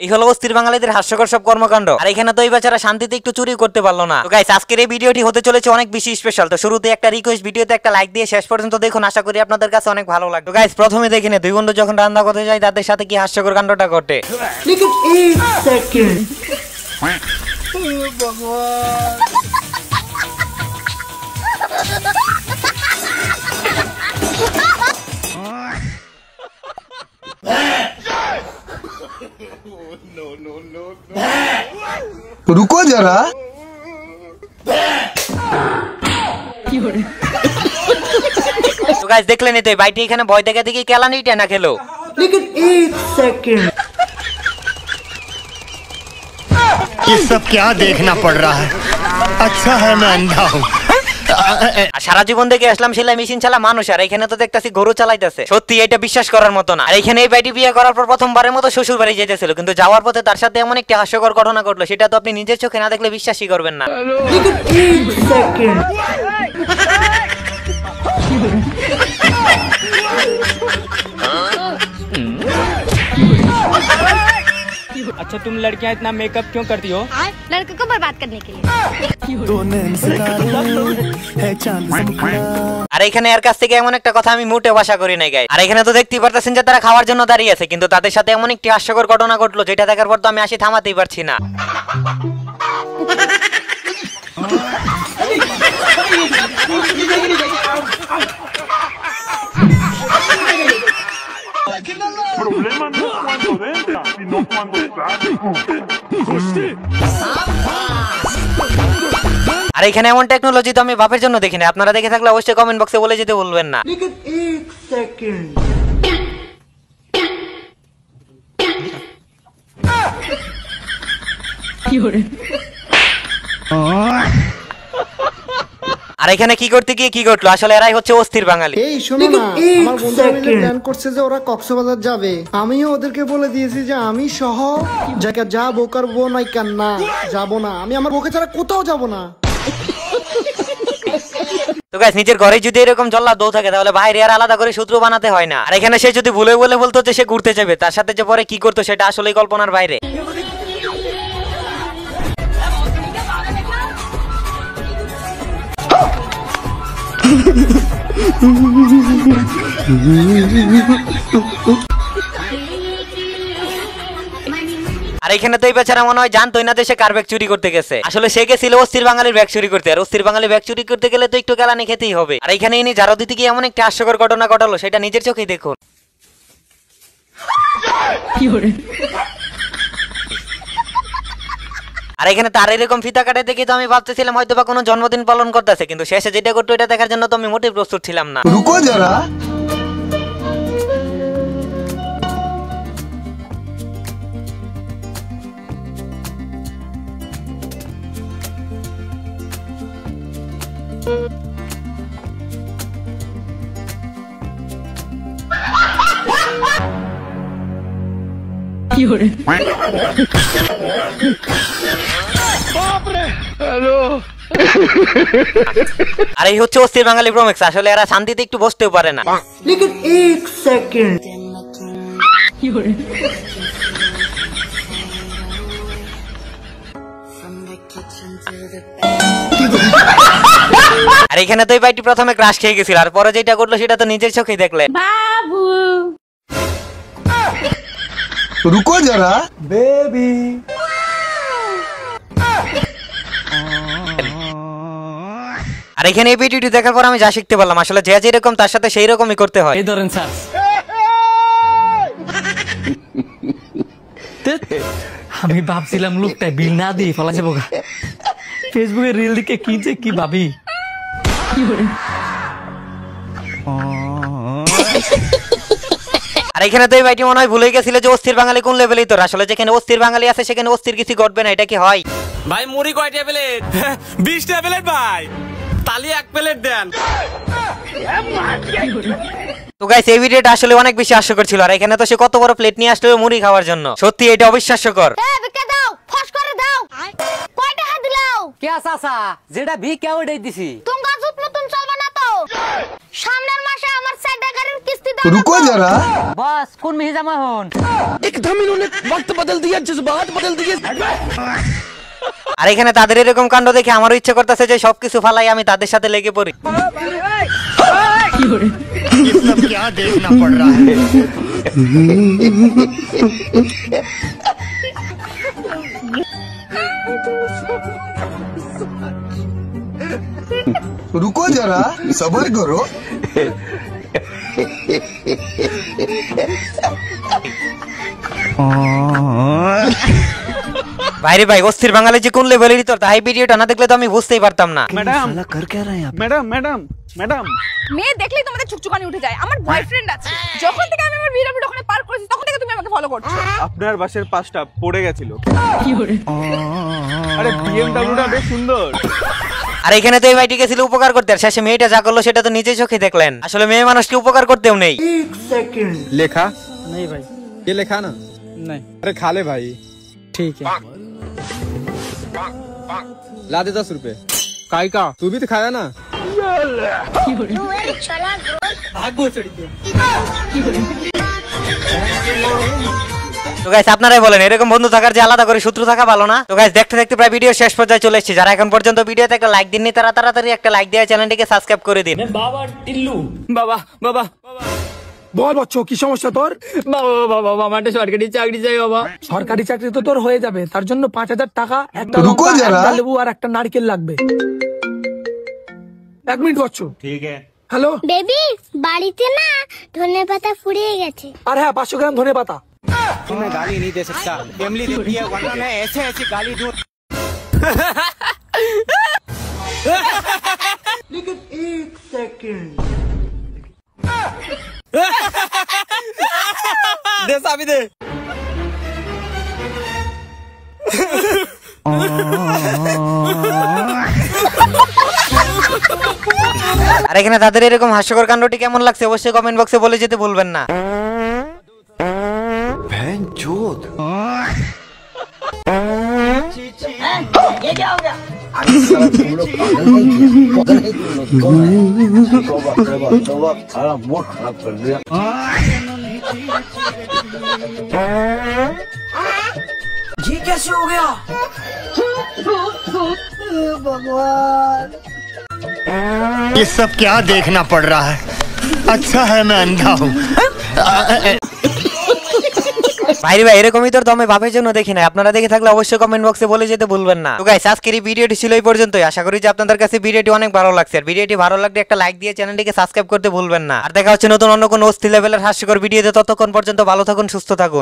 এই হলো অস্থির বাঙালিদের হাস্যকর সব কর্মকাণ্ড। আর এখানে তো এই বেচারা শান্তিতে একটু চুরি করতে পারলো না। তো গাইস, আজকের এই ভিডিওটি হতে চলেছে অনেক বেশি স্পেশাল। তো শুরুতে একটা রিকোয়েস্ট, ভিডিওতে একটা লাইক দিয়ে শেষ পর্যন্ত দেখুন, আশা করি আপনাদের কাছে অনেক ভালো লাগবে। তো গাইস, প্রথমে দেখে নে দুই বন্ধু যখন রান্না করতে যায় তাদের সাথে কি হাস্যকর কাণ্ডটা ঘটে। रुको जरा। তো গাইস, দেখলেন তো ভাইটি এখানে ভয় দেখে দেখি কেলানিটা না খেলো। लेकिन एक सेकंड, ये सब क्या देखना पड़ रहा है? अच्छा है मैं अंधा हूँ। সারা জীবন দেখে আসলাম সেলাই মেশিন চালা মানুষ, আর এখানে তো দেখতেছি গরু চালাইতেছে। সত্যি এটা বিশ্বাস করার মতো না। আর এখানে এই ভাইটি বিয়ে করার পর প্রথমবারের মতো শ্বশুর বাড়ি যেতেছিল, কিন্তু যাওয়ার পথে তার সাথে এমন একটি হাস্যকর ঘটনা ঘটলো, সেটা তো আপনি নিজের চোখে না দেখলে বিশ্বাসই করবেন না। लेकिन एक सेकंड, अच्छा, तुम लड़कियां इतना मेकअप क्यों करती हो? लड़के को बर्बाद करने के लिए। আর এখানে এর কাছ থেকে এমন একটা কথা আমি মোটেও আশা করি নাই গাইস। আর এখানে তো দেখতেই পারতেছেন যে তারা খাওয়ার জন্য দাঁড়িয়ে আছে, কিন্তু তাদের সাথে এমন একটি হাস্যকর ঘটনা ঘটলো, যেটা দেখার পর তো আমি আসি থামাতেই পারছি না। Problema no es cuando entra, sino cuando sale. আর এখানে এমন টেকনোলজি তো আমি বাপের জন্য দেখি না। আপনারা দেখে থাকলে অবশ্যই কমেন্ট বক্সে বলে যেতে বলবেন না। लेकिन एक सेकंड, আর এখানে কি করতে গিয়ে কি ঘটলো, আসলে এরাই হচ্ছে অস্থির বাঙালি। এই শোনো না, আমার বন্ধুরা মিলে প্ল্যান করছে যে ওরা কক্সবাজার যাবে। আমিও ওদেরকে বলে দিয়েছি যে আমি সহ জায়গা যাবো, করবো নাই কেন না যাবো না, আমি আমার বউকে ছাড়া কোথাও যাবো না। তো গাইস, নিজের ঘরে যদি এরকম জল্লাদ বউ থাকে তাহলে বাইরে আর আলাদা করে শত্রু বানাতে হয় না। আর এখানে সে যদি ভুলে বলে বলতো যে সে ঘুরতে যাবে, তার সাথে যে পরে কি করতো সেটা আসলেই কল্পনার বাইরে। আর এখানে তো এই বেচারা মনে হয় জানতোই না যে সে কার ব্যাগ চুরি করতে গেছে। আসলে সে গেছিল অস্থির বাঙালির ব্যাগ চুরি করতে, আর অস্থির বাঙালির ব্যাগ চুরি করতে গেলে তো একটু কেলানি খেতেই হবে। আর এখানে ইনি ঝাড়ু দিতে গিয়ে এমন একটা হাস্যকর ঘটনা ঘটালো, সেটা নিজের চোখেই দেখুন। আর এখানে তার এরকম ফিতা কাটে দেখে তো আমি ভাবতেছিলাম হয়তো বা কোনো জন্মদিন পালন করতেছে, কিন্তু শেষে যেটা করতো এটা দেখার জন্য তো আমি মোটেই প্রস্তুত ছিলাম না। रुको जरा। আর এই হচ্ছে অস্থির বাঙালি প্রমেক্স। আসলে এরা শান্তিতে একটু বসতেও পারে না। लेकिन एक सेकंड, আর এখানে তো এই ভাইটি প্রথমে ক্রাশ খেয়ে গেছিল, আর পরে যেটা করলো সেটা তো নিজের চোখেই দেখলেন। बाबू रुको जरा बेबी। আর এখানে এই ভিডিওটি দেখার পর আমি যা শিখতে পারলাম, আসলে যে যেরকম তার সাথে সেই রকমই করতে হয়। এই ধরেন স্যার। আমি ভাবছিলাম লোকটা বিল না দিয়ে ফেলা যাবো। ফেসবুকে রিল দিকে কি যে কি ভাবি। আর এখানে তো এই ভাইটি মনে হয় ভুলে গেছিল যে অস্থির বাঙালি কোন লেভেলেই তোর। আসলে যেখানে অস্থির বাঙালি আছে সেখানে অস্থির কিছু ঘটবে না, এটা কি হয়? ভাই মুড়ি কয় ট্যাবলেট? 20 ট্যাবলেট ভাই। তালি 1 প্লেট দেন। তো গাইস, এই ভিডিওটা আসলে অনেক বেশি হাস্যকর ছিল। আর এখানে তো সে কত বড় প্লেট নিয়ে আসলো মুড়ি খাওয়ার জন্য, সত্যি এটা অবিশ্বাস্যকর। এ বিকে দাও, ফস করে দাও। কয় টাকা দিলাও? কে চাচা যেটা ভিক্ষা ওটাই দিছি। তুমি গাজুত মতন চলবে না তো। সামনের মাসে আমার 4 টাকার কিস্তি रुको जरा বস কোন মেহে জামা হন আর এখানে তাদের এরকম কাণ্ড দেখে আমারও ইচ্ছে করতেছে যে সবকিছু ফালাই আমি তাদের সাথে লেগে পড়ি। ये सब क्या देखना पड़ रहा है। रुको जरा सबर करो ভাইরে ভাই অস্থির বাঙালি যে কোন লেভেলেরই তোর তাই ভিডিওটা না দেখলে তো আমি বুঝতেই পারতাম না। ম্যাডাম মেয়ে দেখলেই তোমাদের চুকচুকানি উঠে যায়। আমার বয়ফ্রেন্ড আছে, যখন থেকে আমি আমার ভিডিও ওখানে পার করেছি তখন থেকে তুমি আমাকে ফলো করছো। আপনার বাসের পাশটা পড়ে গেছিল। আরে বিএমডব্লিউটা বেশ সুন্দর। আর এখানে তো এই ভাইটি গেছিল উপকার করতে, আর শেষে মেয়েটা যা করলো সেটা তো নিজে চোখে দেখলেন। আসলে মেয়ে মানুষকে উপকার করতেও নেই। 1 सेकंड लेखा नहीं भाई ये लेखा ना नहीं अरे खा ले भाई ठीक है ला दे 10 रुपए काय का तू भी तो खाया ना তো গাইস আপনারাই বলেন এরকম বন্ধু থাকার যে আলাদা করে শত্রু থাকা ভালো না? তো গাইস দেখতে দেখতে প্রায় ভিডিও শেষ পর্যায়ে চলে এসেছি। যারা এখন পর্যন্ত ভিডিওতে একটা লাইক দিননি তারা তাড়াতাড়ি একটা লাইক দিয়ে চ্যানেলটিকে সাবস্ক্রাইব করে দিন। बाबा बाबा বল বচ্চ কি সমস্যা তোর? বাবা বাবা বাবা আমার একটা সরকারি চাকরি চাই বাবা। সরকারি চাকরি তো তোর হয়ে যাবে, তার জন্য 5,000 টাকা, একটা রুকো লঙ্কা, যারা। একটা লেবু আর একটা নারকেল লাগবে। 1 মিনিট বচ্চ। হ্যালো, বেবি বাড়িতে না ধনেপাতা ফুরিয়ে গেছে। আর হ্যাঁ 500 গ্রাম ধনে পাতা। मैं गाली नहीं दे सकता फैमिली देती है वरना मैं ऐसे ऐसे गाली दूं लेकिन 1 सेकंड दे साबी दे আর এখানে তাদের এরকম হাস্যকর কাণ্ডটি কেমন লাগছে অবশ্যই কমেন্ট বক্সে বলে যেতে ভুলবেন না। ये कैसे हो गया ये सब क्या देखना पड़ रहा है। अच्छा है मैं अंधा हूँ। ভাইরে ভাই এরকমই তোর দমে বাপের জন্য দেখি না। আপনারা দেখে থাকলে অবশ্যই কমেন্ট বক্সে বলে যেতে ভুলবেন না। তো গাইস আজকের এই ভিডিওটি ছিল এই পর্যন্তই। আশা করি যে আপনাদের কাছে ভিডিওটি অনেক ভালো লাগছে। আর ভিডিওটি ভালো লাগলে একটা লাইক দিয়ে চ্যানেলটিকে সাবস্ক্রাইব করতে ভুলবেন না। আর দেখা হচ্ছে নতুন অন্য কোনো অস্থির লেভেলের হাস্যকর ভিডিওতে। ততক্ষণ পর্যন্ত ভালো থাকুন, সুস্থ থাকুন।